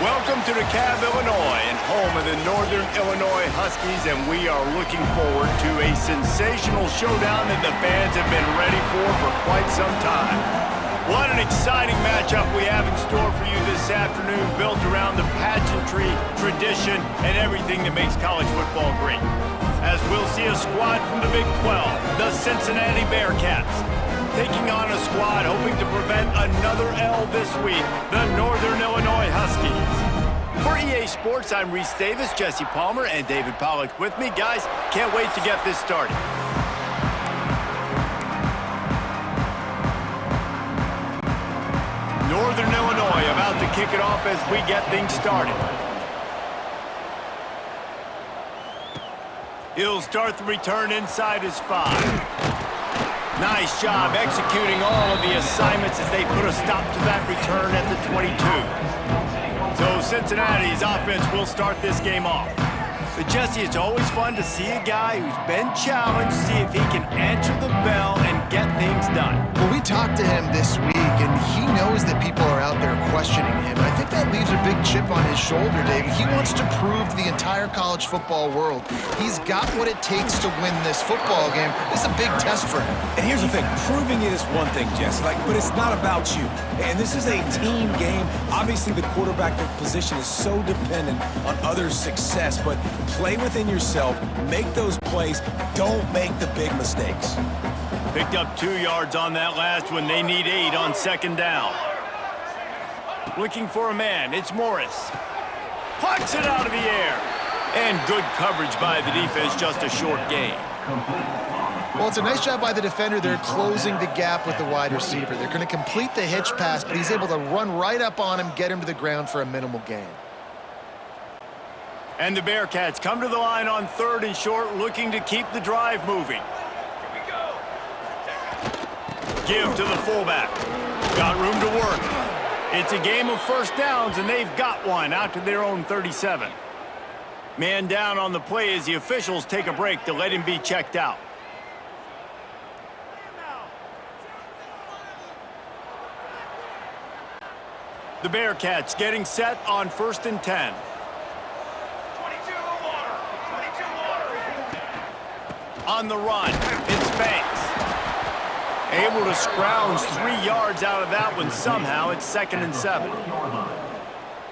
Welcome to DeKalb, Illinois, and home of the Northern Illinois Huskies, and we are looking forward to a sensational showdown that the fans have been ready for quite some time. What an exciting matchup we have in store for you this afternoon, built around the pageantry, tradition, and everything that makes college football great. As we'll see a squad from the Big 12, the Cincinnati Bearcats, taking on a squad hoping to prevent another L this week, the Northern Illinois Huskies. For EA Sports, I'm Reese Davis, Jesse Palmer, and David Pollack with me. Guys, can't wait to get this started. Northern Illinois about to kick it off as we get things started. He'll start the return inside his 5. Nice job executing all of the assignments as they put a stop to that return at the 22. So Cincinnati's offense will start this game off. But Jesse, it's always fun to see a guy who's been challenged, see if he can answer the bell and get things done. Well, we talked to him this week, and he knows that people are out there questioning him. I think that leaves a big chip on his shoulder, David. He wants to prove to the entire college football world he's got what it takes to win this football game. This is a big test for him. And here's the thing, proving it is one thing, Jess, but it's not about you. And this is a team game. Obviously, the quarterback position is so dependent on others' success, but play within yourself, make those plays, don't make the big mistakes. Picked up 2 yards on that last one. They need 8 on second down. Looking for a man, it's Morris. Plucks it out of the air. And good coverage by the defense, just a short gain. Well, it's a nice job by the defender. They're closing the gap with the wide receiver. They're going to complete the hitch pass, but he's able to run right up on him, get him to the ground for a minimal gain. And the Bearcats come to the line on 3rd and short, looking to keep the drive moving. Here we go. Give to the fullback. Got room to work. It's a game of first downs, and they've got one out to their own 37. Man down on the play as the officials take a break to let him be checked out. The Bearcats getting set on 1st and 10. On the run, it's Banks. Able to scrounge 3 yards out of that one somehow. It's 2nd and 7.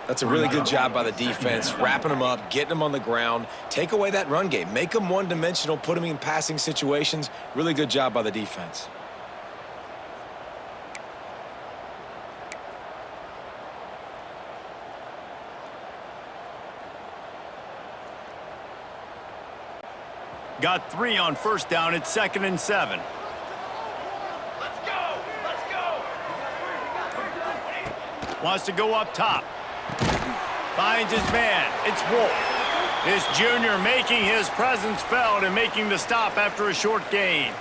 That's a really good job by the defense, wrapping them up, getting them on the ground. Take away that run game. Make them one-dimensional, put them in passing situations. Really good job by the defense. Got 3 on 1st down. It's 2nd and 7. Let's go! Let's go! Wants to go up top. Finds his man. It's Wolf. This junior making his presence felt and making the stop after a short gain.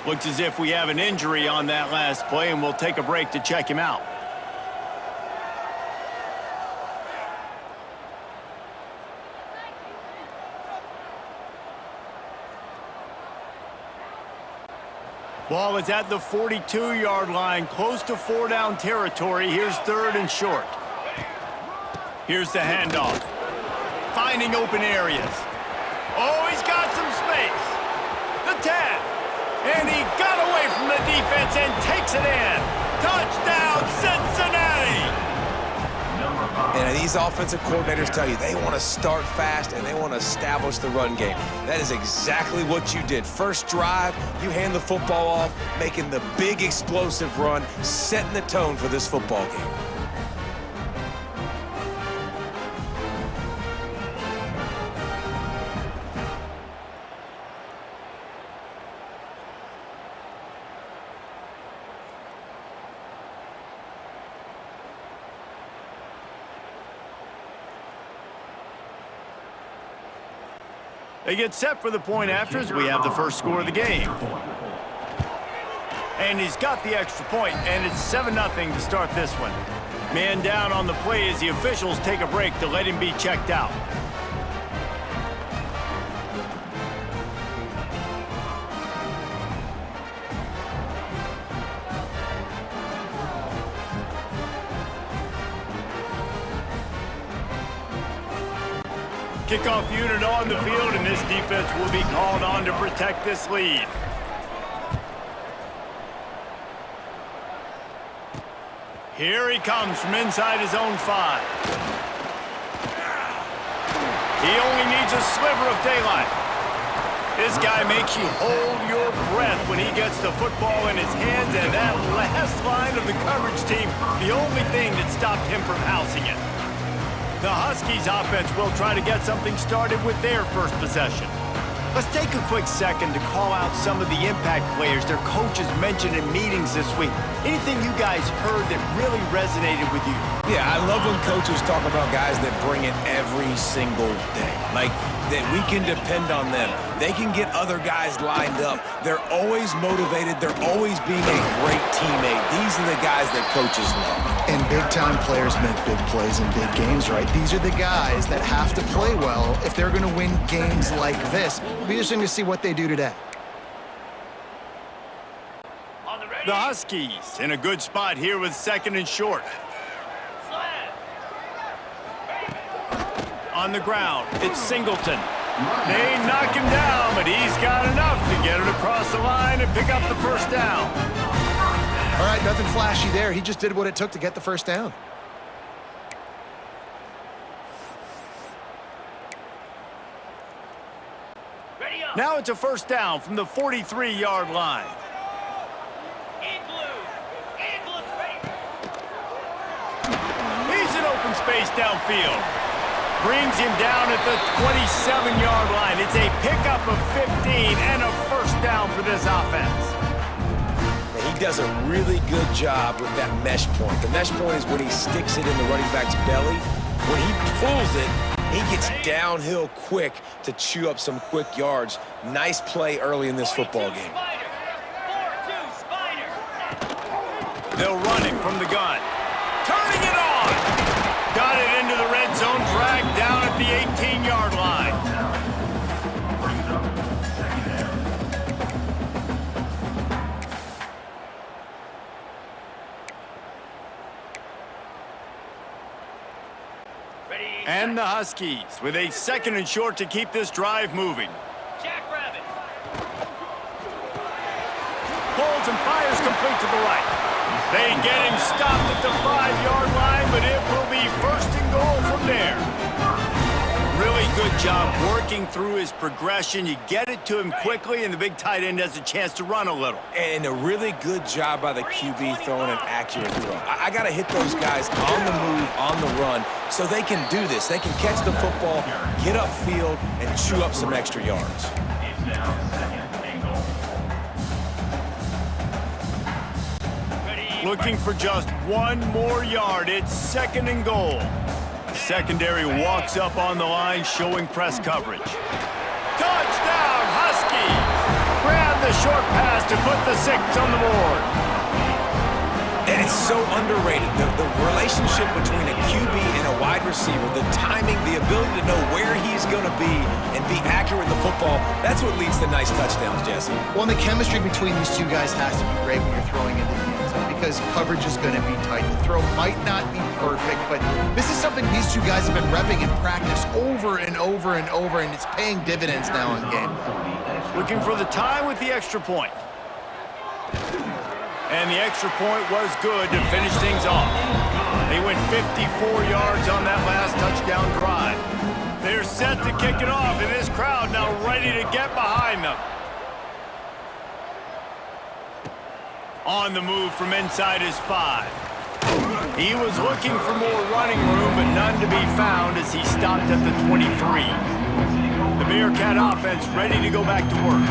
Looks as if we have an injury on that last play, and we'll take a break to check him out. Ball is at the 42-yard line, close to 4-down territory. Here's 3rd and short. Here's the handoff. Finding open areas. Oh, he's got some space. The 10. And he got away from the defense and takes it in. Touchdown, Cincinnati! And these offensive coordinators tell you they want to start fast and they want to establish the run game. That is exactly what you did. First drive, you hand the football off, making the big explosive run, setting the tone for this football game. They get set for the point after as we have the first score of the game. And he's got the extra point, and it's 7-0 to start this one. Man down on the play as the officials take a break to let him be checked out. Kickoff unit on the field, and this defense will be called on to protect this lead. Here he comes from inside his own 5. He only needs a sliver of daylight. This guy makes you hold your breath when he gets the football in his hands, and that last line of the coverage team, the only thing that stopped him from housing it. The Huskies offense will try to get something started with their first possession. Let's take a quick second to call out some of the impact players their coaches mentioned in meetings this week. Anything you guys heard that really resonated with you? Yeah, I love when coaches talk about guys that bring it every single day. Like, that we can depend on them. They can get other guys lined up. They're always motivated. They're always being a great teammate. These are the guys that coaches love. And big-time players make big plays in big games, right? These are the guys that have to play well if they're going to win games like this. It'll be interesting to see what they do today. The Huskies in a good spot here with 2nd and short. On the ground, it's Singleton. They knock him down, but he's got enough to get it across the line and pick up the first down. All right, nothing flashy there. He just did what it took to get the first down. Now it's a first down from the 43-yard line. He's in open space downfield. Brings him down at the 27-yard line. It's a pickup of 15 and a first down for this offense. And he does a really good job with that mesh point. The mesh point is when he sticks it in the running back's belly. When he pulls it, he gets downhill quick to chew up some quick yards. Nice play early in this football game. They'll run it from the gun. Turning it on. Got it into the red zone, dragged down at the 18-yard line. And the Huskies with a 2nd and short to keep this drive moving. Jackrabbit. Pulls and fires complete to the right. They get him stopped at the 5-yard line, but it will be 1st and goal from there. Really good job working through his progression. You get it to him quickly, and the big tight end has a chance to run a little. And a really good job by the QB throwing an accurate throw. I got to hit those guys on the move, on the run, so they can do this. They can catch the football, get upfield, and chew up some extra yards. Looking for just one more yard. It's 2nd and goal. Secondary walks up on the line, showing press coverage. Touchdown, Huskies! Grab the short pass to put the 6 on the board. And it's so underrated. The relationship between a QB and a wide receiver, the timing, the ability to know where he's going to be and be accurate with the football, that's what leads to nice touchdowns, Jesse. Well, and the chemistry between these two guys has to be great when you're throwing into the end zone because coverage is going to be tight. The throw might not be perfect, but this is something these two guys have been repping in practice over and over and over, and it's paying dividends now in game. Looking for the time with the extra point. And the extra point was good to finish things off. They went 54 yards on that last touchdown drive. They're set to kick it off, and this crowd now ready to get behind them. On the move from inside his 5. He was looking for more running room, but none to be found as he stopped at the 23. The Bearcat offense ready to go back to work.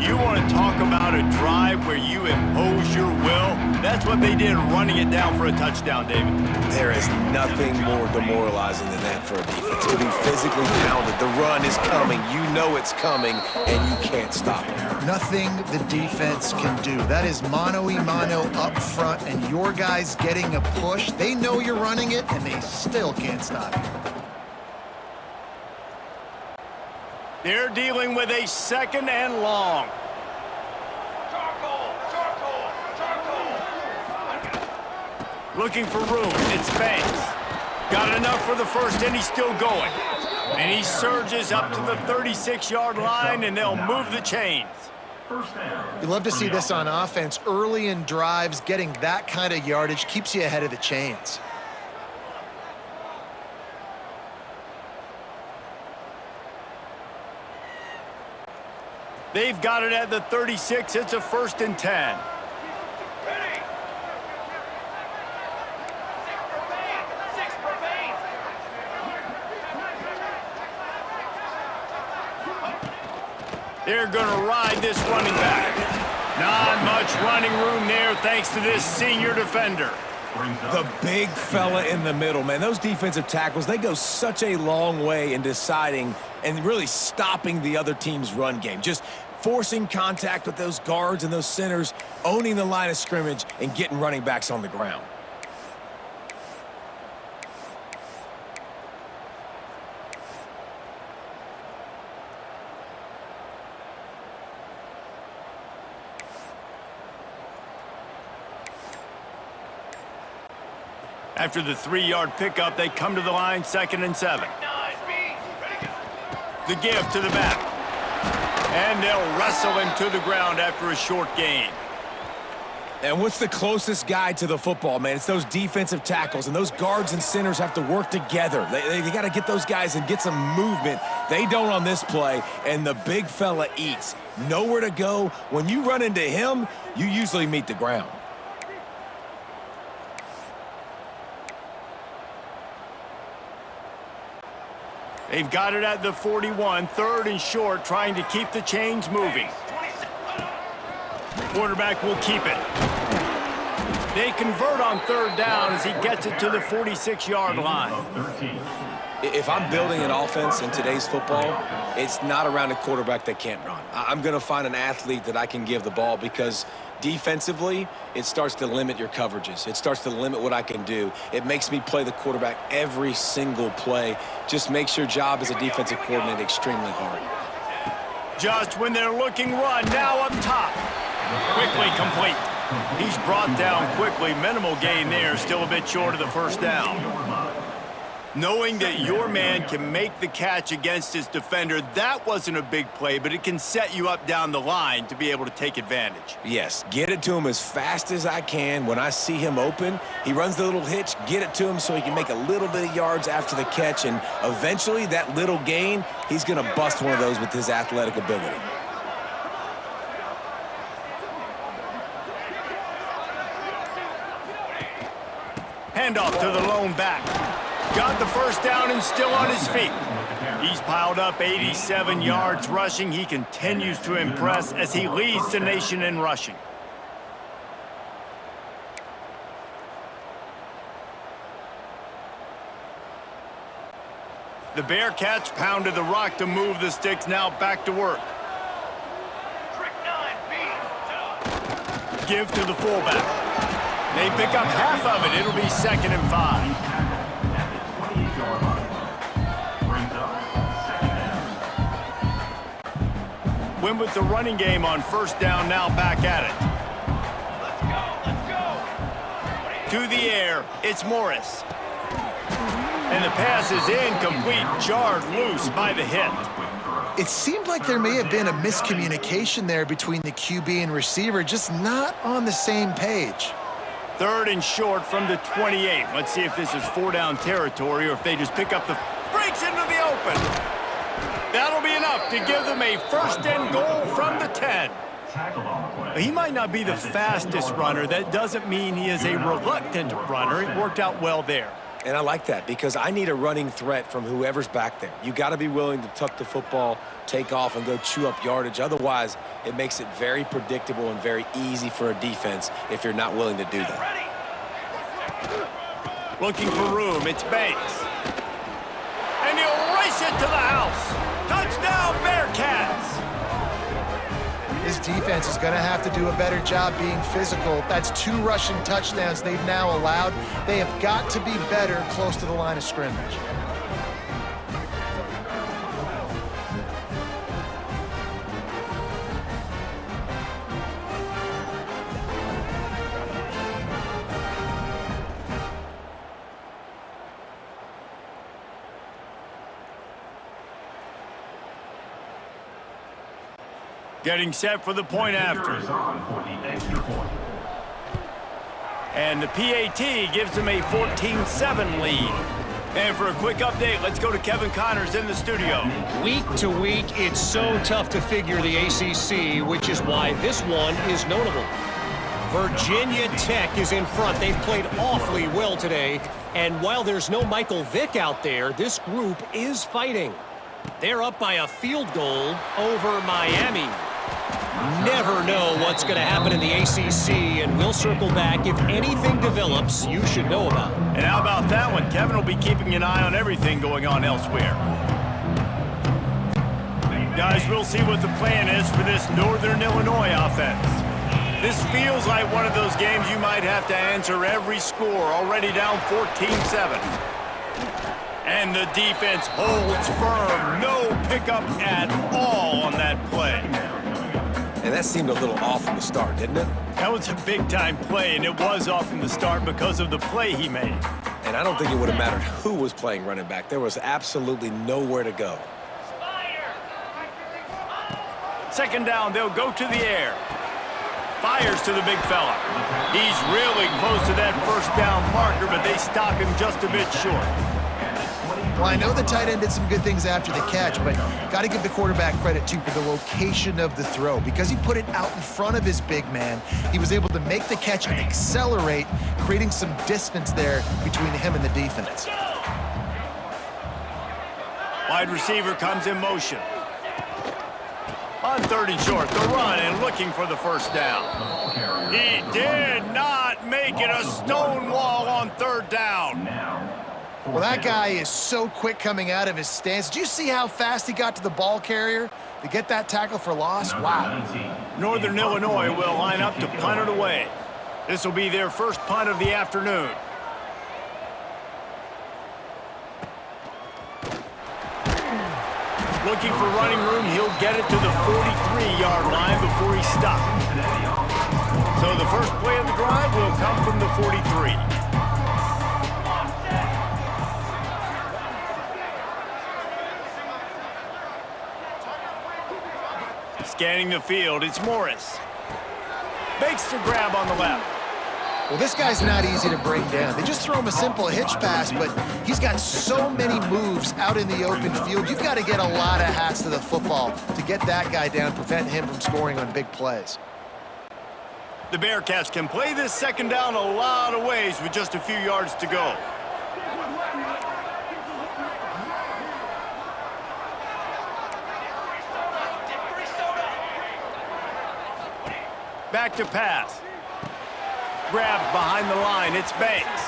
You want to talk about a drive where you impose your will? That's what they did, running it down for a touchdown, David. There is nothing more demoralizing than that for a defense. To be physically pounded, the run is coming, you know it's coming, and you can't stop it. Nothing the defense can do. That is mano-a-mano up front, and your guys getting a push. They know you're running it, and they still can't stop you. They're dealing with a 2nd and long. Looking for room. It's Banks. Got enough for the first, and he's still going. And he surges up to the 36-yard line, and they'll move the chains. You love to see this on offense. Early in drives, getting that kind of yardage keeps you ahead of the chains. They've got it at the 36. It's a 1st and 10. They're going to ride this running back. Not much running room there thanks to this senior defender. The big fella in the middle, man. Those defensive tackles, they go such a long way in deciding and really stopping the other team's run game. Just forcing contact with those guards and those centers, owning the line of scrimmage, and getting running backs on the ground. After the 3-yard pickup, they come to the line, 2nd and 7. The give to the back. And they'll wrestle him to the ground after a short gain. And what's the closest guy to the football, man? It's those defensive tackles, and those guards and centers have to work together. They got to get those guys and get some movement. They don't on this play, and the big fella eats. Nowhere to go. When you run into him, you usually meet the ground. They've got it at the 41, 3rd and short, trying to keep the chains moving. Quarterback will keep it. They convert on 3rd down as he gets it to the 46-yard line. If I'm building an offense in today's football, it's not around a quarterback that can't run. I'm going to find an athlete that I can give the ball because defensively, it starts to limit your coverages. It starts to limit what I can do. It makes me play the quarterback every single play. Just makes your job as a defensive coordinator extremely hard. Just when they're looking run, now up top. Quickly complete. He's brought down quickly. Minimal gain there, still a bit short of the 1st down. Knowing that your man can make the catch against his defender, that wasn't a big play, but it can set you up down the line to be able to take advantage. Yes, get it to him as fast as I can. When I see him open, he runs the little hitch, get it to him so he can make a little bit of yards after the catch, and eventually that little gain, he's going to bust one of those with his athletic ability. Handoff to the lone back. Got the 1st down and still on his feet. He's piled up 87 yards rushing. He continues to impress as he leads the nation in rushing. The Bearcats pounded the rock to move the sticks, now back to work. Give to the fullback. They pick up half of it. It'll be 2nd and 5. Win with the running game on 1st down, now back at it. Let's go. To the air, it's Morris. And the pass is incomplete, jarred loose by the hit. It seemed like there may have been a miscommunication there between the QB and receiver, just not on the same page. 3rd and short from the 28. Let's see if this is 4-down territory or if they just pick up the... Breaks into the open. That'll be enough to give them a 1st and goal from the 10. He might not be the fastest runner. That doesn't mean he is a reluctant runner. It worked out well there. And I like that because I need a running threat from whoever's back there. You got to be willing to tuck the football, take off, and go chew up yardage. Otherwise, it makes it very predictable and very easy for a defense if you're not willing to do that. Looking for room, it's Banks. And he'll race it to the house. Touchdown, Bearcats! His defense is going to have to do a better job being physical. That's 2 rushing touchdowns they've now allowed. They have got to be better close to the line of scrimmage. Getting set for the point after. And the PAT gives them a 14-7 lead. And for a quick update, let's go to Kevin Connors in the studio. Week to week, it's so tough to figure the ACC, which is why this one is notable. Virginia Tech is in front. They've played awfully well today. And while there's no Michael Vick out there, this group is fighting. They're up by a field goal over Miami. Never know what's going to happen in the ACC, and we'll circle back if anything develops you should know about. And how about that one? Kevin will be keeping an eye on everything going on elsewhere. Guys, we'll see what the plan is for this Northern Illinois offense. This feels like one of those games you might have to answer every score, already down 14-7. And the defense holds firm. No pickup at all on that play. And that seemed a little off from the start, didn't it? That was a big-time play, and it was off from the start because of the play he made. And I don't think it would have mattered who was playing running back. There was absolutely nowhere to go. Second down, they'll go to the air. Fires to the big fella. He's really close to that first down marker, but they stop him just a bit short. Well, I know the tight end did some good things after the catch, but got to give the quarterback credit, too, for the location of the throw. Because he put it out in front of his big man, he was able to make the catch and accelerate, creating some distance there between him and the defense. Wide receiver comes in motion. On third and short, the run and looking for the first down. He did not make it a stone wall on third down. Well, that guy is so quick coming out of his stance. Did you see how fast he got to the ball carrier to get that tackle for loss? Wow. Northern Illinois will line up to punt it away. This will be their first punt of the afternoon. Looking for running room, he'll get it to the 43-yard line before he stops. So the first play of the drive will come from the 43. Scanning the field, it's Morris. Makes the grab on the left. Well, this guy's not easy to bring down. They just throw him a simple hitch pass, but he's got so many moves out in the open field. You've got to get a lot of hats to the football to get that guy down, prevent him from scoring on big plays. The Bearcats can play this second down a lot of ways with just a few yards to go. Back to pass. Grabbed behind the line. It's Banks.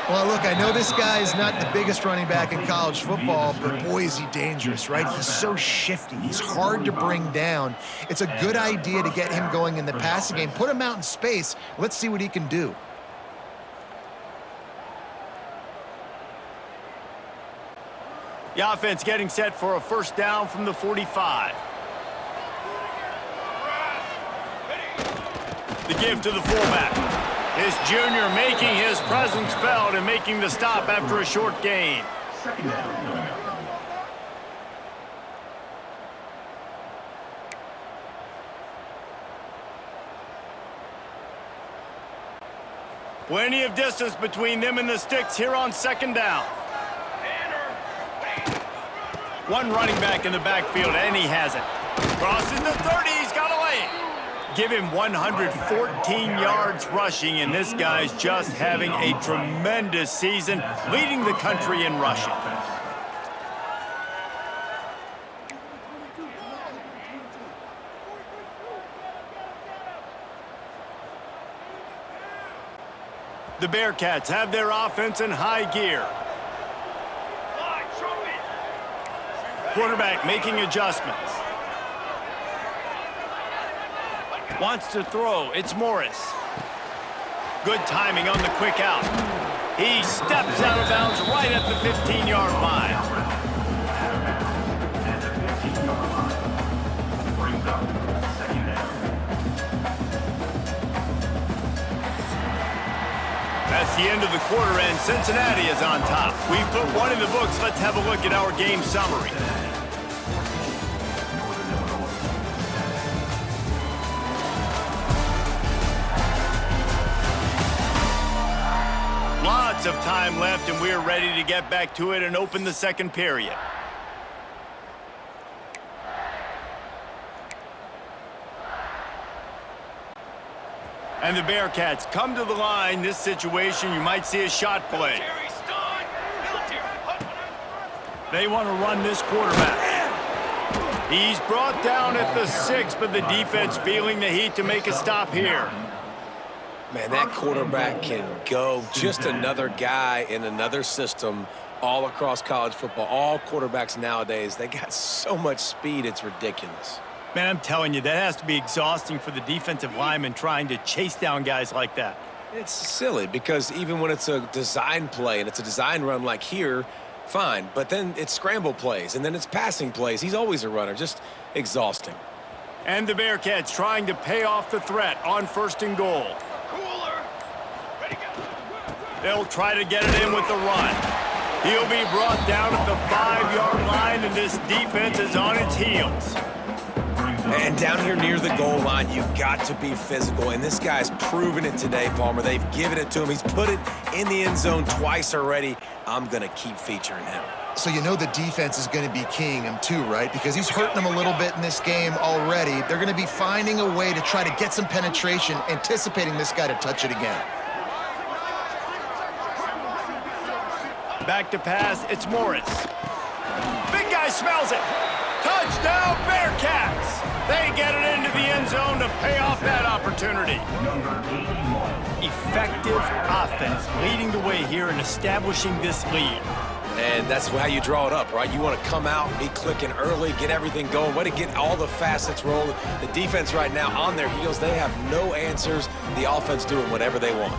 Well, look, I know this guy is not the biggest running back in college football, but boy, is he dangerous, right? He's so shifty. He's hard to bring down. It's a good idea to get him going in the passing game. Put him out in space. Let's see what he can do. The offense getting set for a first down from the 45. The give to the fullback. His junior making his presence felt and making the stop after a short gain. Plenty of distance between them and the sticks here on second down. One running back in the backfield, and he has it. Crosses the 30, he's got a lane. Give him 114 yards rushing, and this guy's just having a tremendous season, leading the country in rushing. The Bearcats have their offense in high gear. Quarterback making adjustments. Wants to throw. It's Morris. Good timing on the quick out. He steps out of bounds right at the 15-yard line. That's the end of the quarter, and Cincinnati is on top. We've put one in the books. Let's have a look at our game summary. Lots of time left, and we're ready to get back to it and open the second period. And the Bearcats come to the line. This situation, you might see a shot play. They want to run this quarterback. He's brought down at the 6, but the defense feeling the heat to make a stop here. Man, that quarterback can go. Just another guy in another system all across college football. All quarterbacks nowadays, they got so much speed, it's ridiculous. Man, I'm telling you, that has to be exhausting for the defensive lineman trying to chase down guys like that. It's silly because even when it's a design play and it's a design run like here, fine. But then it's scramble plays and then it's passing plays. He's always a runner, just exhausting. And the Bearcats trying to pay off the threat on 1st and goal. They'll try to get it in with the run. He'll be brought down at the 5-yard line, and this defense is on its heels. And down here near the goal line, you've got to be physical. And this guy's proven it today, Palmer. They've given it to him. He's put it in the end zone twice already. I'm going to keep featuring him. So you know the defense is going to be keying him too, right? Because he's hurting them a little bit in this game already. They're going to be finding a way to try to get some penetration, anticipating this guy to touch it again. Back to pass, it's Morris. Big guy smells it. Touchdown, Bearcats! They get it into the end zone to pay off that opportunity. Effective offense leading the way here and establishing this lead. And that's how you draw it up, right? You want to come out, be clicking early, get everything going, way to get all the facets rolling. The defense right now on their heels, they have no answers. The offense doing whatever they want.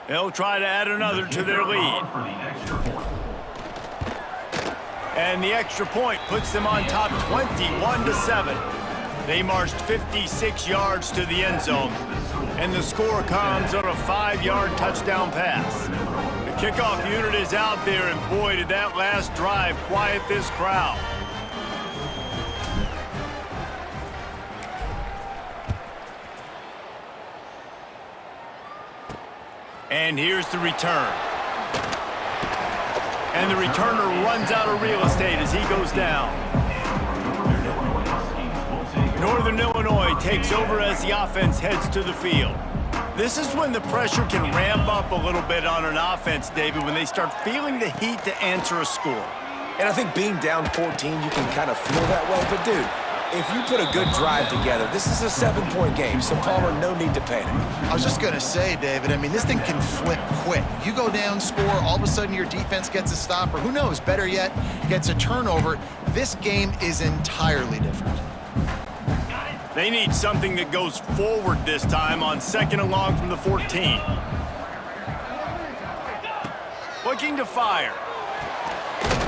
They'll try to add another to their lead. And the extra point puts them on top 21-7. They marched 56 yards to the end zone. And the score comes on a 5-yard touchdown pass. The kickoff unit is out there, and boy, did that last drive quiet this crowd. And here's the return. And the returner runs out of real estate as he goes down. Northern Illinois takes over as the offense heads to the field. This is when the pressure can ramp up a little bit on an offense, David, when they start feeling the heat to answer a score. And I think being down 14, you can kind of feel that way. But, dude, if you put a good drive together, this is a 7-point game, so Palmer, no need to panic. I was just going to say, David, I mean, this thing can flip quick. You go down, score, all of a sudden your defense gets a stop, or who knows, better yet, gets a turnover. This game is entirely different. They need something that goes forward this time on 2nd and long from the 14. Looking to fire.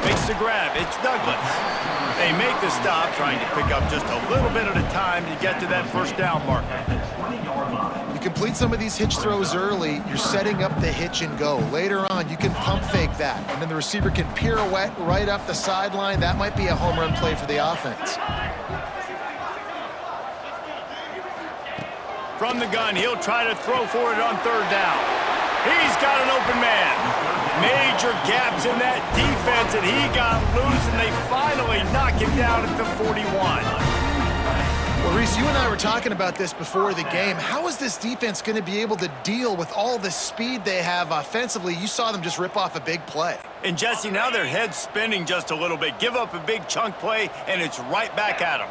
Makes the grab. It's Douglas. They make the stop, trying to pick up just a little bit at a time to get to that 1st down marker. You complete some of these hitch throws early, you're setting up the hitch and go. Later on, you can pump fake that, and then the receiver can pirouette right up the sideline. That might be a home run play for the offense. From the gun, he'll try to throw for it on 3rd down. He's got an open man. Major gaps in that defense, and he got loose, and they finally knock him down at the 41. Well, Reese, you and I were talking about this before the game. How is this defense going to be able to deal with all the speed they have offensively? You saw them just rip off a big play. And, Jesse, now their head's spinning just a little bit. Give up a big chunk play, and it's right back at them.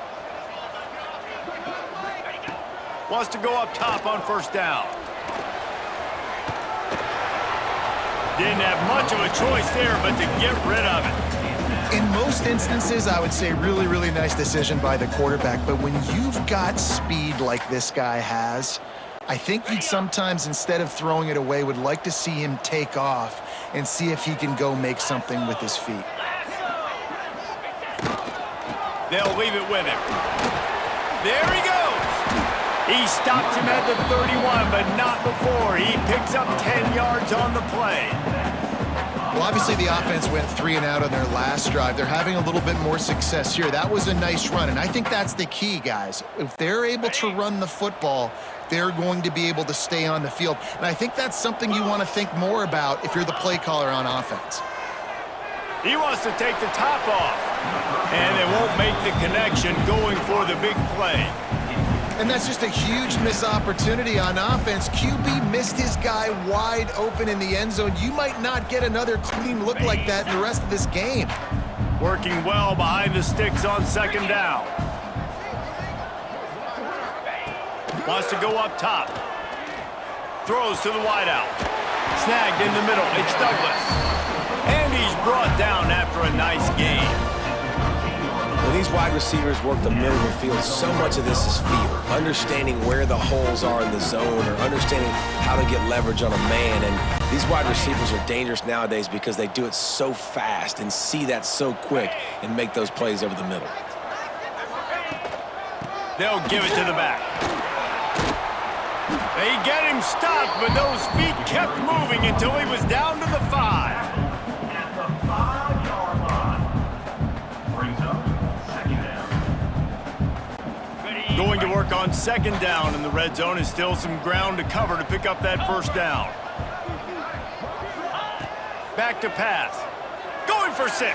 Wants to go up top on 1st down. Didn't have much of a choice there, but to get rid of it. In most instances, I would say really, really nice decision by the quarterback. But when you've got speed like this guy has, I think you'd sometimes, instead of throwing it away, would like to see him take off and see if he can go make something with his feet. They'll leave it with him. There he goes. He stops him at the 31, but not before. He picks up 10 yards on the play. Well, obviously the offense went 3 and out on their last drive. They're having a little bit more success here. That was a nice run, and I think that's the key, guys. If they're able to run the football, they're going to be able to stay on the field. And I think that's something you want to think more about if you're the play caller on offense. He wants to take the top off, and they won't make the connection going for the big play. And that's just a huge missed opportunity on offense. QB missed his guy wide open in the end zone. You might not get another clean look like that in the rest of this game. Working well behind the sticks on second down. Wants to go up top. Throws to the wideout. Snagged in the middle. It's Douglas. And he's brought down after a nice gain. When these wide receivers work the middle of the field, so much of this is feel. Understanding where the holes are in the zone or understanding how to get leverage on a man. And these wide receivers are dangerous nowadays because they do it so fast and see that so quick and make those plays over the middle. They'll give it to the back. They get him stopped, but those feet kept moving until he was down to the 5. Going to work on second down, and the red zone is still some ground to cover to pick up that first down. Back to pass. Going for 6.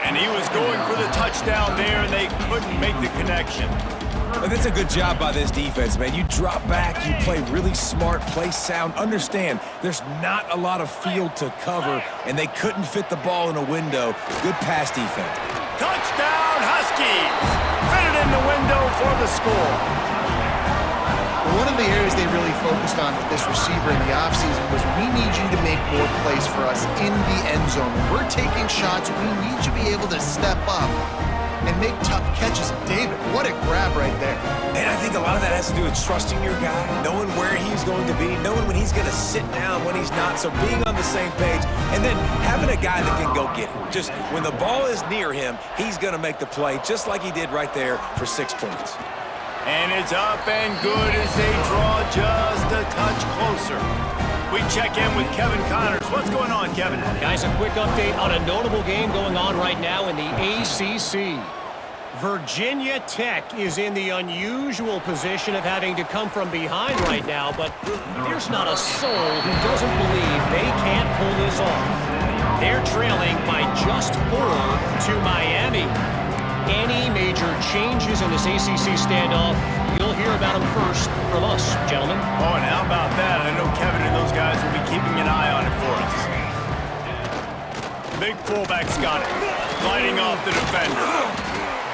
And he was going for the touchdown there, and they couldn't make the connection. But that's a good job by this defense, man. You drop back, you play really smart, play sound. Understand, there's not a lot of field to cover, and they couldn't fit the ball in a window. Good pass defense. Touchdown, Huskies! Fitted in the window for the score. One of the areas they really focused on with this receiver in the offseason was we need you to make more plays for us in the end zone. When we're taking shots, we need you to be able to step up and make tough catches. David, what a grab right there. And I think a lot of that has to do with trusting your guy, knowing where he's going to be, knowing when he's going to sit down, when he's not, so being on the same page, and then having a guy that can go get it. Just when the ball is near him, he's going to make the play, just like he did right there for 6 points. And it's up and good as they draw just a touch closer. We check in with Kevin Connors. What's going on, Kevin? Guys, a quick update on a notable game going on right now in the ACC. Virginia Tech is in the unusual position of having to come from behind right now, but there's not a soul who doesn't believe they can't pull this off. They're trailing by just 4 to Miami. Any major changes in this ACC standoff, you'll hear about them first from us, gentlemen. Oh, and how about that? I know Kevin and those guys will be keeping an eye on it for us. Big fullback's got it. Lighting off the defender.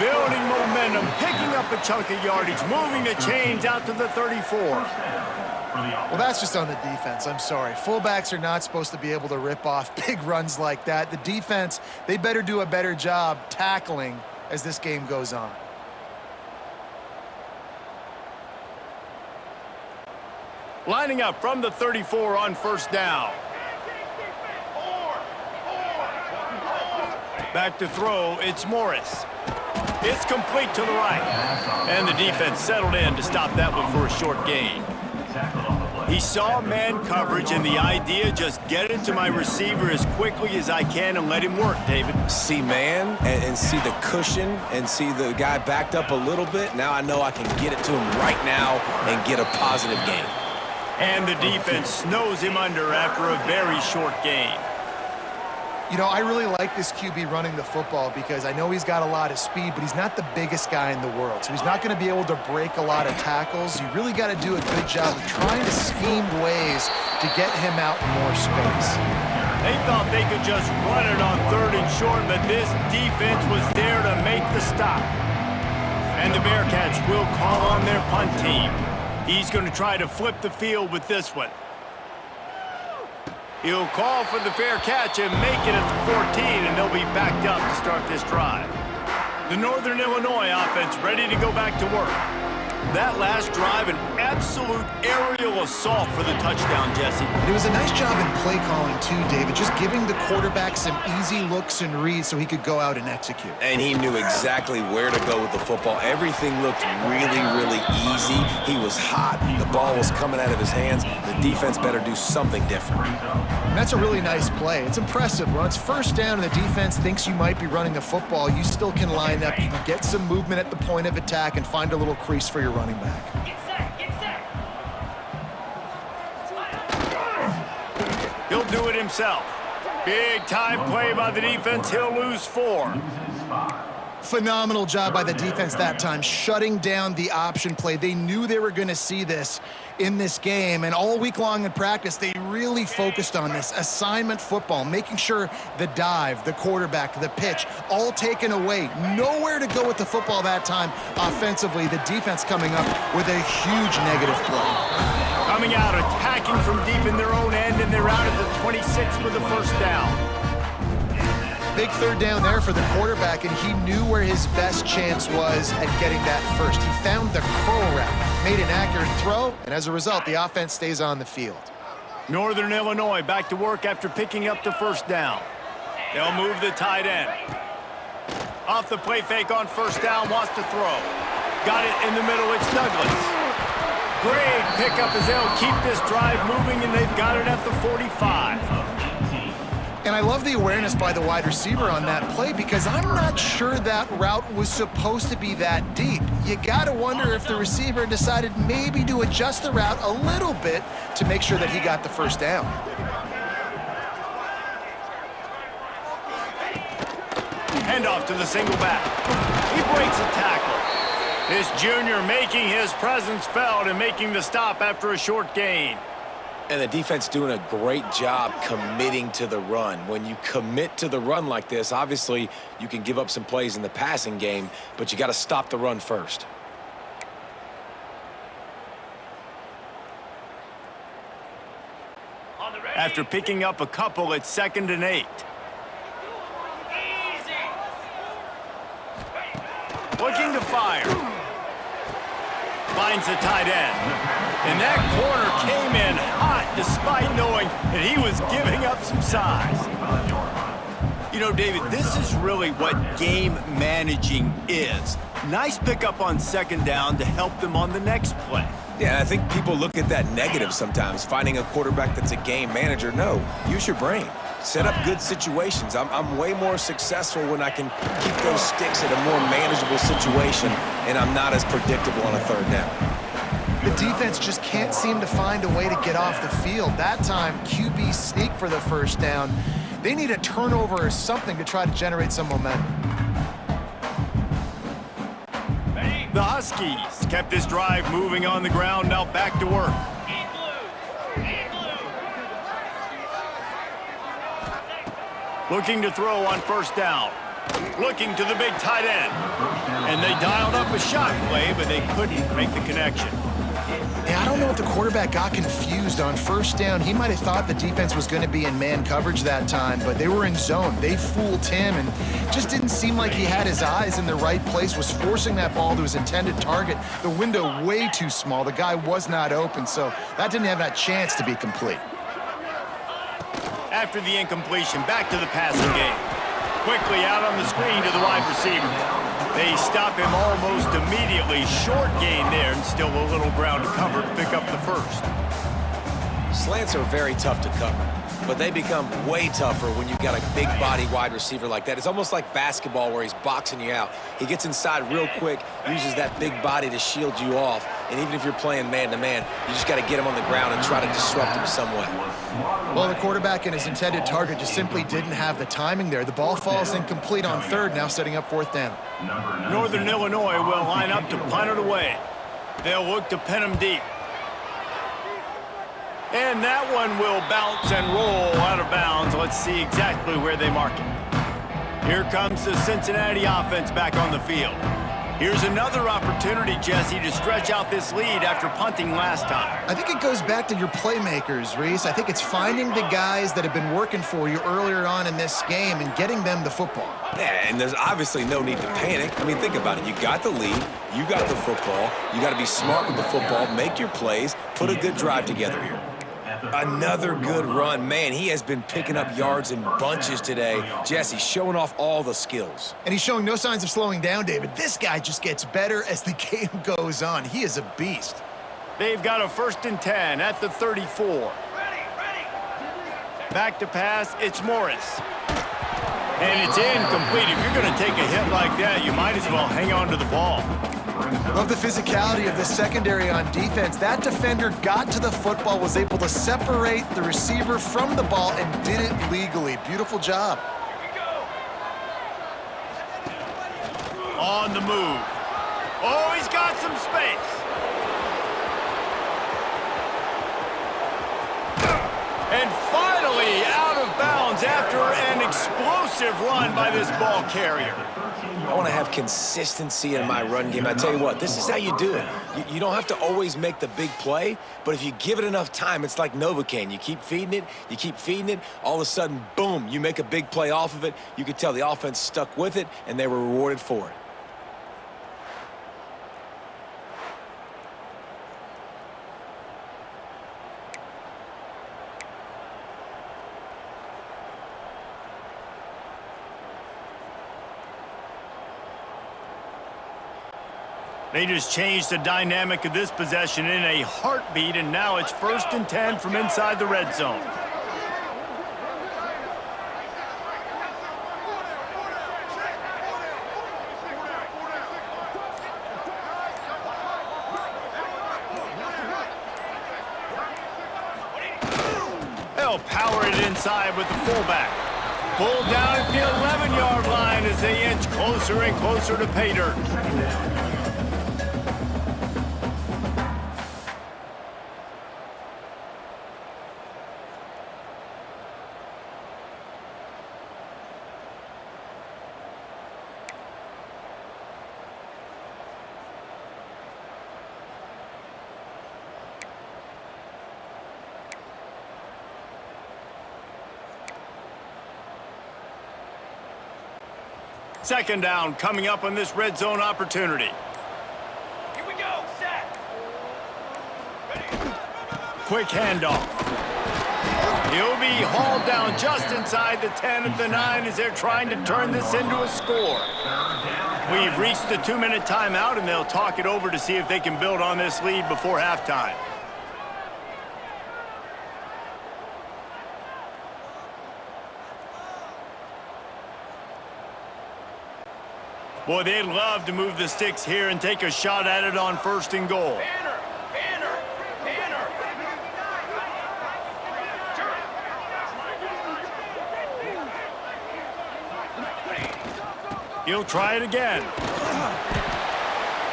Building momentum, picking up a chunk of yardage, moving the chains out to the 34. Well, that's just on the defense. I'm sorry. Fullbacks are not supposed to be able to rip off big runs like that. The defense, they better do a better job tackling as this game goes on. Lining up from the 34 on first down. Back to throw, it's Morris. It's complete to the right. And the defense settled in to stop that one for a short gain. He saw man coverage, and the idea, just get it to my receiver as quickly as I can and let him work, David. See man and see the cushion and see the guy backed up a little bit. Now I know I can get it to him right now and get a positive gain. And the defense snows him under after a very short gain. You know, I really like this QB running the football because I know he's got a lot of speed, but he's not the biggest guy in the world. So he's not going to be able to break a lot of tackles. You really got to do a good job of trying to scheme ways to get him out in more space. They thought they could just run it on 3rd and short, but this defense was there to make the stop. And the Bearcats will call on their punt team. He's going to try to flip the field with this one. He'll call for the fair catch and make it at the 14, and they'll be backed up to start this drive. The Northern Illinois offense ready to go back to work. That last drive, an absolute aerial assault for the touchdown, Jesse. It was a nice job in play calling too, David, just giving the quarterback some easy looks and reads so he could go out and execute. And he knew exactly where to go with the football. Everything looked really, really easy. He was hot. The ball was coming out of his hands. The defense better do something different. And that's a really nice play. It's impressive. When it's first down and the defense thinks you might be running the football, you still can line up. You can get some movement at the point of attack and find a little crease for your running back. He'll do it himself. Big time play by the defense. He'll lose 4. Phenomenal job by the defense that time, shutting down the option play. They knew they were going to see this in this game, and all week long in practice, they really focused on this assignment football, making sure the dive, the quarterback, the pitch, all taken away. Nowhere to go with the football that time offensively. The defense coming up with a huge negative play. Coming out, attacking from deep in their own end, and they're out at the 26 with the first down. Big third down there for the quarterback, and he knew where his best chance was at getting that first. He found the curl route, made an accurate throw, and as a result, the offense stays on the field. Northern Illinois back to work after picking up the first down. They'll move the tight end. Off the play fake on first down, wants to throw. Got it in the middle, it's Douglas. Great pickup as they'll keep this drive moving, and they've got it at the 45. And I love the awareness by the wide receiver on that play because I'm not sure that route was supposed to be that deep. You got to wonder if the receiver decided maybe to adjust the route a little bit to make sure that he got the first down. Handoff to the single back. He breaks a tackle. This junior making his presence felt and making the stop after a short gain. And the defense doing a great job committing to the run. When you commit to the run like this, obviously you can give up some plays in the passing game, but you got to stop the run first. After picking up a couple, it's 2nd and 8. Looking to fire. Finds the tight end. And that corner came in hot despite knowing that he was giving up some size. You know, David, this is really what game managing is. Nice pickup on 2nd down to help them on the next play. Yeah, I think people look at that negative sometimes, finding a quarterback that's a game manager. No, use your brain. Set up good situations. I'm way more successful when I can keep those sticks at a more manageable situation, and I'm not as predictable on a 3rd down. The defense just can't seem to find a way to get off the field. That time, QB sneak for the first down. They need a turnover or something to try to generate some momentum. The Huskies kept this drive moving on the ground, now back to work. Looking to throw on first down. Looking to the big tight end. And they dialed up a shot play, but they couldn't make the connection. Yeah, I don't know if the quarterback got confused on first down. He might have thought the defense was going to be in man coverage that time, but they were in zone. They fooled him and just didn't seem like he had his eyes in the right place, was forcing that ball to his intended target. The window way too small. The guy was not open, so that didn't have that chance to be complete. After the incompletion, back to the passing game. Quickly out on the screen to the wide receiver. They stop him almost immediately. Short gain there and still a little ground to cover to pick up the first. Slants are very tough to cover, but they become way tougher when you've got a big body wide receiver like that. It's almost like basketball where he's boxing you out. He gets inside real quick, uses that big body to shield you off, and even if you're playing man-to-man, you just got to get him on the ground and try to disrupt him some way. Well, the quarterback and his intended target just simply didn't have the timing there. The ball falls incomplete on 3rd, now setting up 4th down. Northern Illinois will line up to punt it away. They'll look to pin him deep. And that one will bounce and roll out of bounds. Let's see exactly where they mark it. Here comes the Cincinnati offense back on the field. Here's another opportunity, Jesse, to stretch out this lead after punting last time. I think it goes back to your playmakers, Reese. I think it's finding the guys that have been working for you earlier on in this game and getting them the football. Yeah, and there's obviously no need to panic. I mean, think about it. You got the lead. You got the football. You got to be smart with the football, make your plays, put a good drive together here. Another good run. Man, he has been picking up yards in bunches today. Jesse showing off all the skills. And he's showing no signs of slowing down, David. This guy just gets better as the game goes on. He is a beast. They've got a 1st and 10 at the 34. Back to pass, it's Morris. And it's incomplete. If you're going to take a hit like that, you might as well hang on to the ball. Love the physicality of the secondary on defense. That defender got to the football, was able to separate the receiver from the ball, and did it legally. Beautiful job. On the move. Oh, he's got some space. And finally out of bounds after an explosive run by this ball carrier. I want to have consistency in my run game. I tell you what, this is how you do it. You don't have to always make the big play, but if you give it enough time, it's like Novocaine. You keep feeding it, all of a sudden, boom, you make a big play off of it. You could tell the offense stuck with it, and they were rewarded for it. They just changed the dynamic of this possession in a heartbeat, and now it's 1st and 10 from inside the red zone. They'll power it inside with the fullback. Pulled down at the 11-yard line as they inch closer and closer to pay dirt. Second down coming up on this red zone opportunity. Here we go, set. Ready. Quick handoff. He'll be hauled down just inside the 10 at the 9 as they're trying to turn this into a score. We've reached the 2-minute timeout, and they'll talk it over to see if they can build on this lead before halftime. Boy, they'd love to move the sticks here and take a shot at it on 1st and goal. Banner. He'll try it again.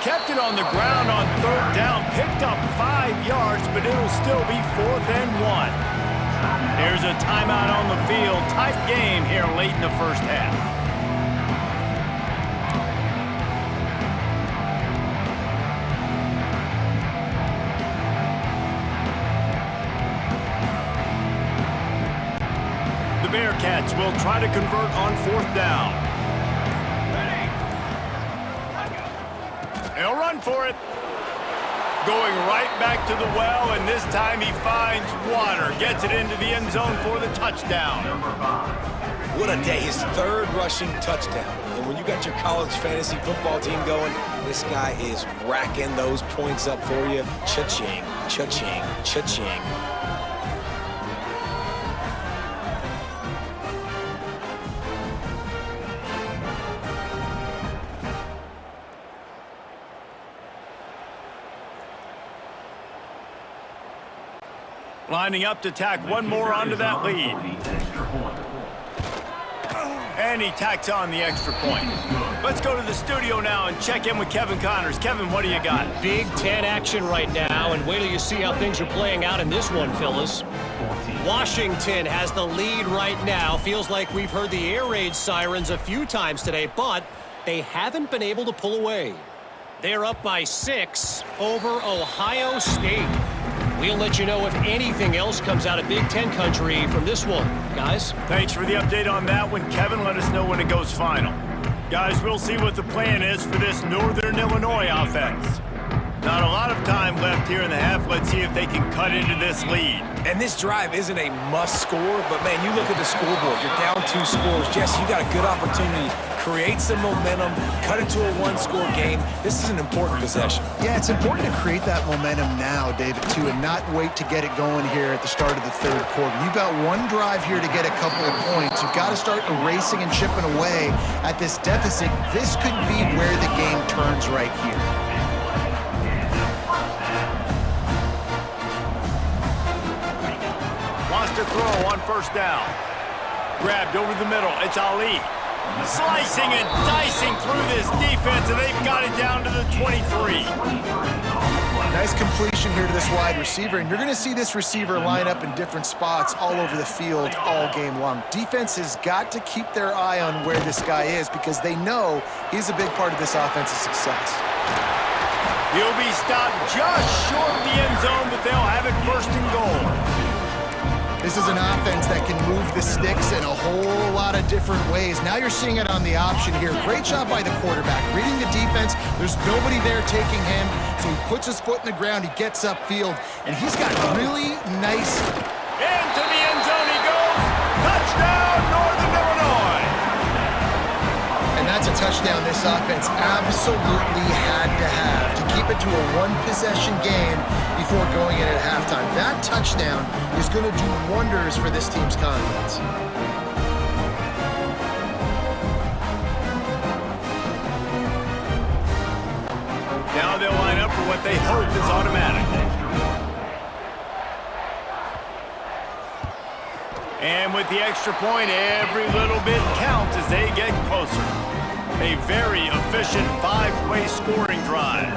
Kept it on the ground on 3rd down, picked up 5 yards, but it'll still be 4th and 1. There's a timeout on the field. Tight game here late in the first half. Bearcats will try to convert on 4th down. They'll run for it. Going right back to the well, and this time he finds water. Gets it into the end zone for the touchdown. What a day. His 3rd rushing touchdown. And when you got your college fantasy football team going, this guy is racking those points up for you. Cha-ching, cha-ching, cha-ching. Lining up to tack one more onto that lead. And he tacks on the extra point. Let's go to the studio now and check in with Kevin Connors. Kevin, what do you got? Big 10 action right now, and wait till you see how things are playing out in this one, Phyllis. Washington has the lead right now. Feels like we've heard the air raid sirens a few times today, but they haven't been able to pull away. They're up by 6 over Ohio State. We'll let you know if anything else comes out of Big Ten country from this one. Guys? Thanks for the update on that one, Kevin. Let us know when it goes final. Guys, we'll see what the plan is for this Northern Illinois offense. Not a lot of time left here in the half. Let's see if they can cut into this lead. And this drive isn't a must score, but man, you look at the scoreboard. You're down 2 scores. Jesse, you got a good opportunity. Create some momentum, cut it to a 1-score game. This is an important possession. Yeah, it's important to create that momentum now, David, too, and not wait to get it going here at the start of the third quarter. You've got one drive here to get a couple of points. You've got to start erasing and chipping away at this deficit. This could be where the game turns right here. Wants to throw on first down. Grabbed over the middle. It's Ali. Slicing and dicing through this defense, and they've got it down to the 23. Nice completion here to this wide receiver, and you're going to see this receiver line up in different spots all over the field all game long. Defense has got to keep their eye on where this guy is because they know he's a big part of this offense's success. He'll be stopped just short of the end zone, but they'll have it first and goal. This is an offense that can move the sticks in a whole lot of different ways. Now you're seeing it on the option here. Great job by the quarterback. Reading the defense, there's nobody there taking him, so he puts his foot in the ground, he gets upfield, and he's got really nice... Into the end zone he goes. Touchdown, Northern Illinois. And that's a touchdown this offense absolutely had to have to keep it to a one-possession game before going in at halftime. That touchdown is going to do wonders for this team's confidence. Now they'll line up for what they hope is automatic. And with the extra point, every little bit counts as they get closer. A very efficient 5-play scoring drive.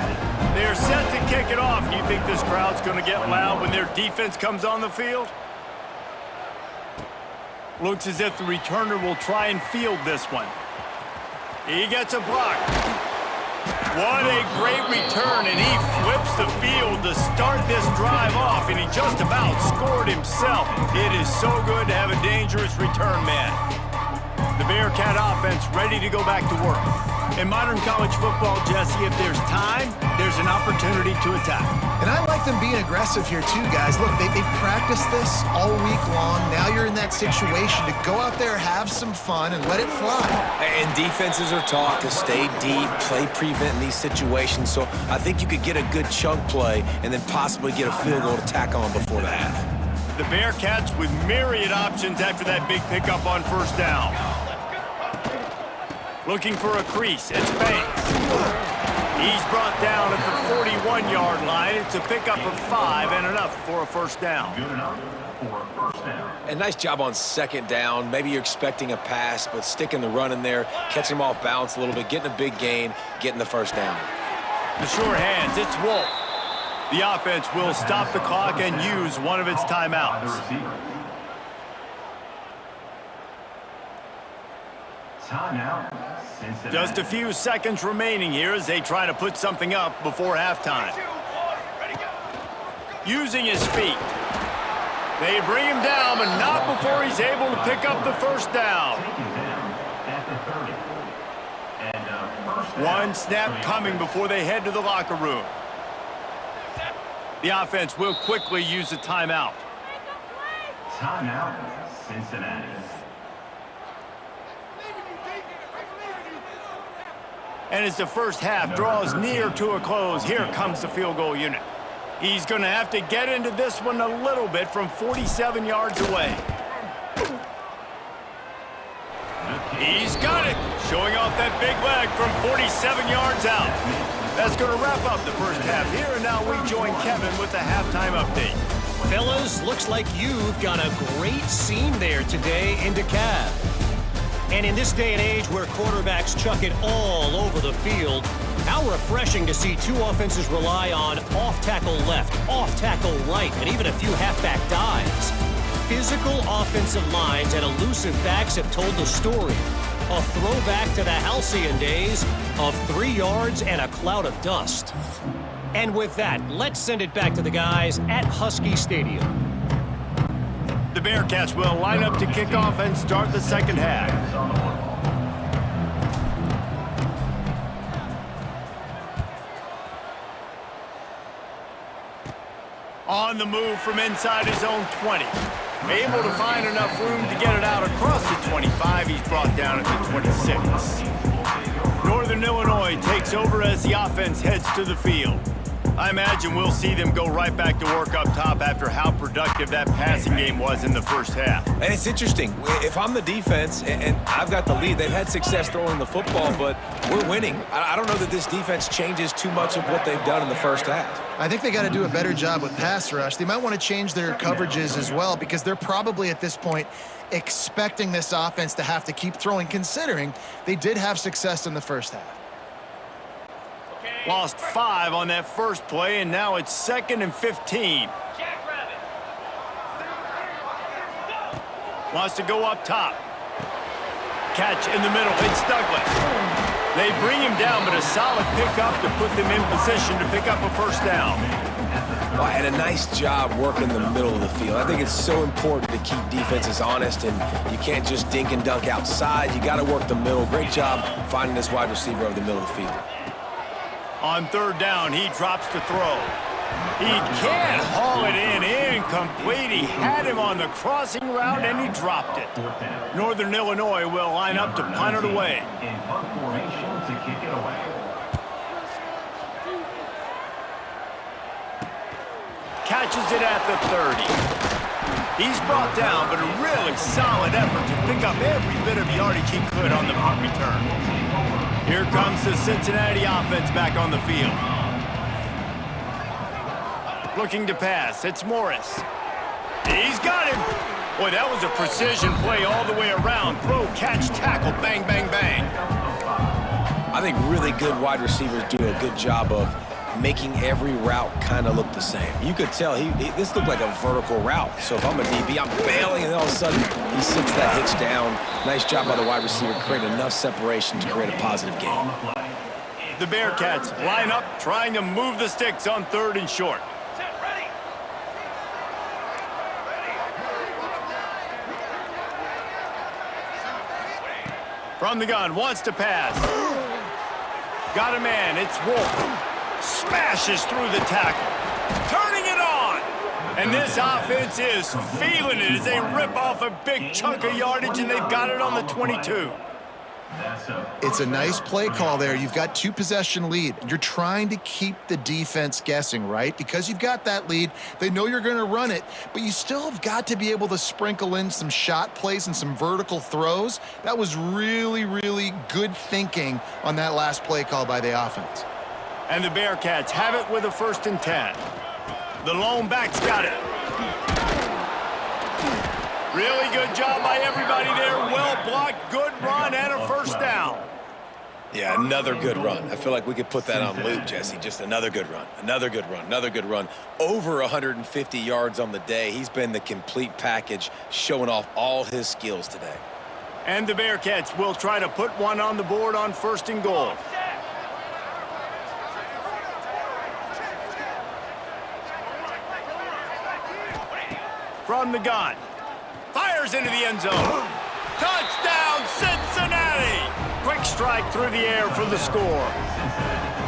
They're set to kick it off. Do you think this crowd's going to get loud when their defense comes on the field? Looks as if the returner will try and field this one. He gets a block. What a great return, and he flips the field to start this drive off, and he just about scored himself. It is so good to have a dangerous return man. The Bearcat offense ready to go back to work. In modern college football, Jesse, if there's time, there's an opportunity to attack. And I like them being aggressive here too, guys. Look, they practiced this all week long. Now you're in that situation to go out there, have some fun, and let it fly. And defenses are taught to stay deep, play prevent in these situations. So I think you could get a good chunk play and then possibly get a field goal to tack on before the half. The Bearcats with myriad options after that big pickup on first down. Looking for a crease. It's Banks. He's brought down at the 41-yard line. It's a pickup of 5 and enough for a first down. And nice job on second down. Maybe you're expecting a pass, but sticking the run in there, catching him off balance a little bit, getting a big gain, getting the first down. The sure hands. It's Wolf. The offense will stop the clock and use one of its timeouts. Just a few seconds remaining here as they try to put something up before halftime. Using his feet. They bring him down, but not before he's able to pick up the first down. One snap coming before they head to the locker room. The offense will quickly use a timeout. Timeout, Cincinnati. And as the first half draws near to a close, here comes the field goal unit. He's going to have to get into this one a little bit from 47 yards away. He's got it, showing off that big leg from 47 yards out. That's going to wrap up the first half here, and now we join Kevin with the halftime update. Fellas, looks like you've got a great scene there today in DeKalb. And in this day and age where quarterbacks chuck it all over the field, how refreshing to see two offenses rely on off-tackle left, off-tackle right, and even a few halfback dives. Physical offensive lines and elusive backs have told the story. A throwback to the halcyon days of 3 yards and a cloud of dust. And with that, let's send it back to the guys at Husky Stadium. The Bearcats will line up to kick off and start the second half. On the move from inside his own 20. Able to find enough room to get it out across the 25. He's brought down at the 26. Northern Illinois takes over as the offense heads to the field. I imagine we'll see them go right back to work up top after how productive that passing game was in the first half. And it's interesting. If I'm the defense and I've got the lead, they've had success throwing the football, but we're winning. I don't know that this defense changes too much of what they've done in the first half. I think they got to do a better job with pass rush. They might want to change their coverages as well, because they're probably at this point expecting this offense to have to keep throwing, considering they did have success in the first half. Lost 5 on that first play, and now it's 2nd and 15. Wants to go up top. Catch in the middle. It's Douglas. They bring him down, but a solid pickup to put them in position to pick up a first down. Well, and a nice job working the middle of the field. I think it's so important to keep defenses honest, and you can't just dink and dunk outside. You got to work the middle. Great job finding this wide receiver over the middle of the field. On third down, he drops to throw. He can't haul it in. Incomplete. He had him on the crossing route, and he dropped it. Northern Illinois will line up to punt it away. In punt formation to kick it away. Catches it at the 30. He's brought down, but a really solid effort to pick up every bit of yardage he could on the punt return. Here comes the Cincinnati offense back on the field. Looking to pass. It's Morris. He's got him. Boy, that was a precision play all the way around. Throw, catch, tackle, bang, bang, bang. I think really good wide receivers do a good job of making every route kind of look the same. You could tell this looked like a vertical route. So if I'm a DB, I'm bailing, and all of a sudden he sits that hitch down. Nice job by the wide receiver, create enough separation to create a positive game. The Bearcats line up, trying to move the sticks on 3rd and short. From the gun, wants to pass. Got a man, it's Wolf. Smashes through the tackle. Turning it on. And this offense is feeling it as they rip off a big chunk of yardage, and they've got it on the 22. It's a nice play call there. You've got 2-possession lead. You're trying to keep the defense guessing, right? Because you've got that lead. They know you're going to run it, but you still have got to be able to sprinkle in some shot plays and some vertical throws. That was really, really good thinking on that last play call by the offense. And the Bearcats have it with a 1st and 10. The lone back's got it. Really good job by everybody there. Well blocked, good run, and a first down. Yeah, another good run. I feel like we could put that on loop, Jesse. Just another good run, another good run, another good run. Over 150 yards on the day. He's been the complete package, showing off all his skills today. And the Bearcats will try to put one on the board on 1st and goal. From the gun. Fires into the end zone. Touchdown, Cincinnati! Quick strike through the air for the score.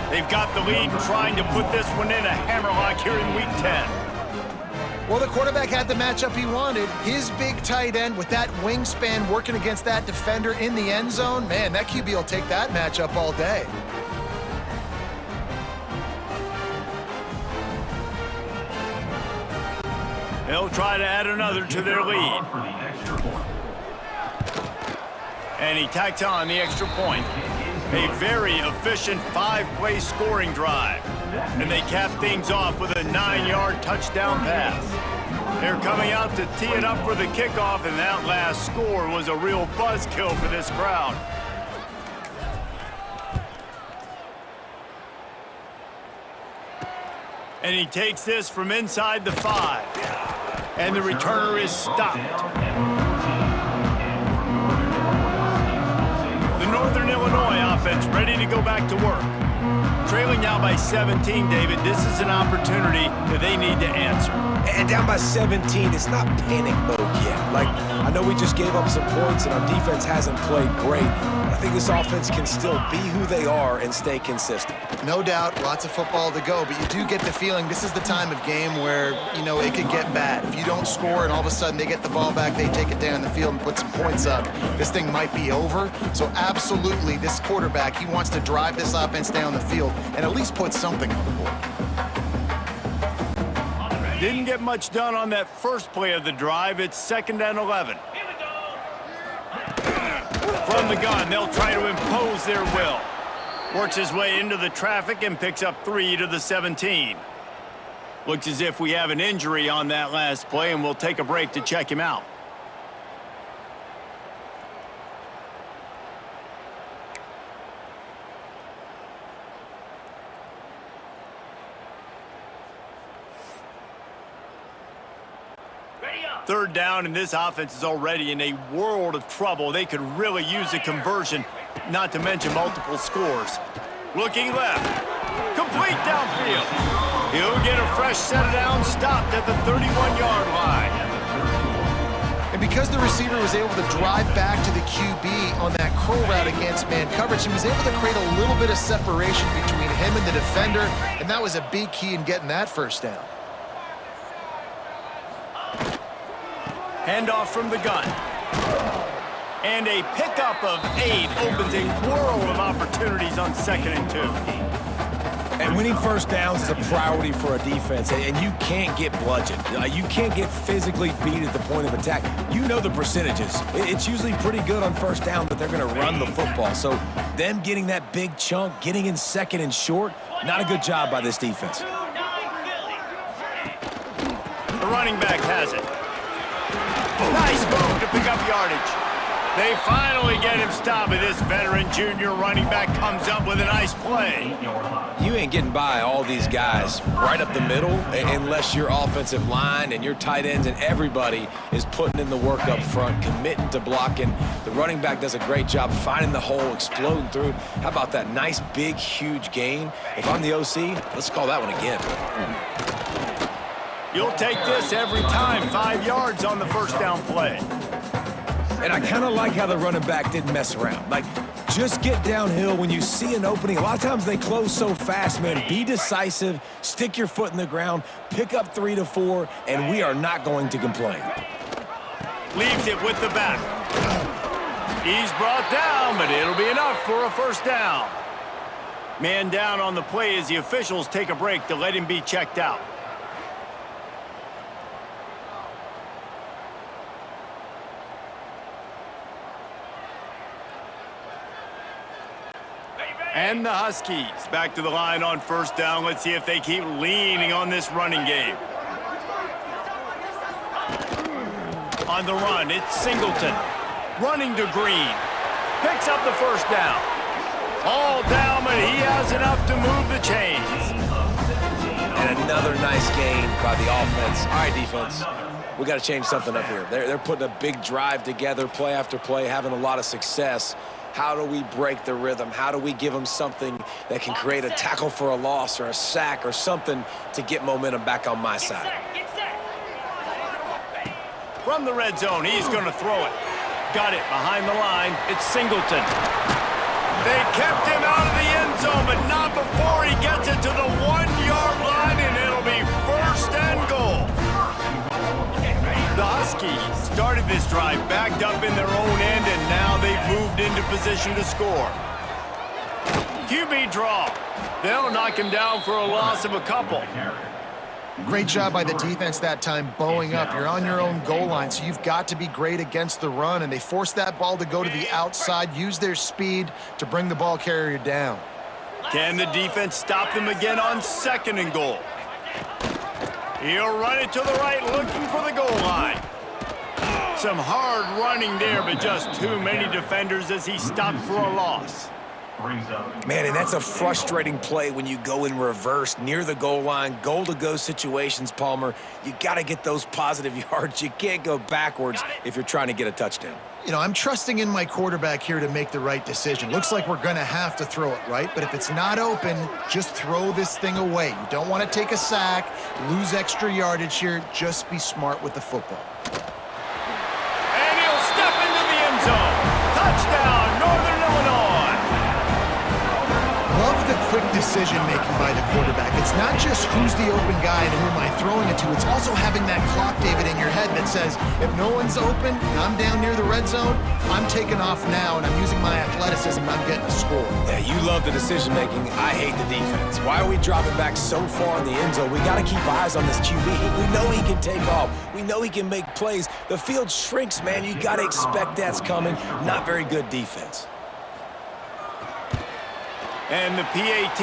They've got the lead and trying to put this one in a hammerlock here in Week 10. Well, the quarterback had the matchup he wanted. His big tight end with that wingspan working against that defender in the end zone. Man, that QB will take that matchup all day. They'll try to add another to their lead. And he tacks on the extra point. A very efficient 5-play scoring drive. And they cap things off with a 9-yard touchdown pass. They're coming out to tee it up for the kickoff, and that last score was a real buzzkill for this crowd. And he takes this from inside the 5. And the returner is stopped. offense ready to go back to work. Trailing now by 17, David, this is an opportunity that they need to answer. And down by 17, it's not panic mode yet. Like, I know we just gave up some points and our defense hasn't played great. I think this offense can still be who they are and stay consistent. No doubt, lots of football to go, but you do get the feeling this is the time of game where, you know, it could get bad. If you don't score and all of a sudden they get the ball back, they take it down the field and put some points up, this thing might be over. So absolutely, this quarterback, he wants to drive this offense down the field and at least put something on the board. Didn't get much done on that first play of the drive. It's 2nd and 11. From the gun, they'll try to impose their will. Works his way into the traffic and picks up 3 to the 17. Looks as if we have an injury on that last play, and we'll take a break to check him out. Third down, and this offense is already in a world of trouble. They could really use a conversion, not to mention multiple scores. Looking left. Complete downfield. He'll get a fresh set of downs, stopped at the 31-yard line. And because the receiver was able to drive back to the QB on that curl route against man coverage, he was able to create a little bit of separation between him and the defender, and that was a big key in getting that first down. Handoff from the gun. And a pickup of 8 opens a world of opportunities on 2nd and 2. And winning first downs is a priority for a defense, and you can't get bludgeoned. You can't get physically beat at the point of attack. You know the percentages. It's usually pretty good on first down that they're going to run the football. So them getting that big chunk, getting in 2nd and short, not a good job by this defense. The running back has it. Nice move to pick up yardage. They finally get him stopped, and this veteran junior running back comes up with a nice play. You ain't getting by all these guys right up the middle unless your offensive line and your tight ends and everybody is putting in the work up front, committing to blocking. The running back does a great job finding the hole, exploding through. How about that nice, big, huge gain? If I'm the OC, let's call that one again. You'll take this every time. 5 yards on the first down play. And I kind of like how the running back didn't mess around. Like, just get downhill when you see an opening. A lot of times they close so fast, man. Be decisive, stick your foot in the ground, pick up 3 to 4, and we are not going to complain. Leaves it with the back. He's brought down, but it'll be enough for a first down. Man down on the play as the officials take a break to let him be checked out. And the Huskies back to the line on first down. Let's see if they keep leaning on this running game. On the run, it's Singleton. Running to Green. Picks up the first down. All down, but he has enough to move the chains. And another nice gain by the offense. All right, defense. We got to change something up here. They're putting a big drive together, play after play, having a lot of success. How do we break the rhythm? How do we give them something that can create a tackle for a loss or a sack or something to get momentum back on my side? From the red zone, he's going to throw it. Got it behind the line. It's Singleton. They kept him out of the end zone, but not before he gets it to the 1-yard line, and it'll be first and goal. The Huskies started this drive backed up in their own end, and now they've moved into position to score. QB draw. They'll knock him down for a loss of a couple. Great job by the defense that time, bowing up. You're on your own goal line, so you've got to be great against the run, and they forced that ball to go to the outside, use their speed to bring the ball carrier down. Can the defense stop them again on 2nd and goal? He'll run it to the right, looking for the goal line. Some hard running there, but just too many defenders as he stopped for a loss. Brings up. Man, and that's a frustrating play when you go in reverse near the goal line, goal-to-go situations, Palmer. You got to get those positive yards. You can't go backwards if you're trying to get a touchdown. You know, I'm trusting in my quarterback here to make the right decision. Looks like we're going to have to throw it, right? But if it's not open, just throw this thing away. You don't want to take a sack, lose extra yardage here. Just be smart with the football. And he'll step into the end zone. Touchdown, Northern Illinois. Love the quick decision-making by the quarterback. It's not just who's the open guy and who am I throwing it to. It's also having that clock, David, in your head that says, if no one's open and I'm down near the red zone, I'm taking off now and I'm using my athleticism and I'm getting a score. Yeah, you love the decision-making. I hate the defense. Why are we dropping back so far in the end zone? We got to keep eyes on this QB. We know he can take off. We know he can make plays. The field shrinks, man. You got to expect that's coming. Not very good defense. And the PAT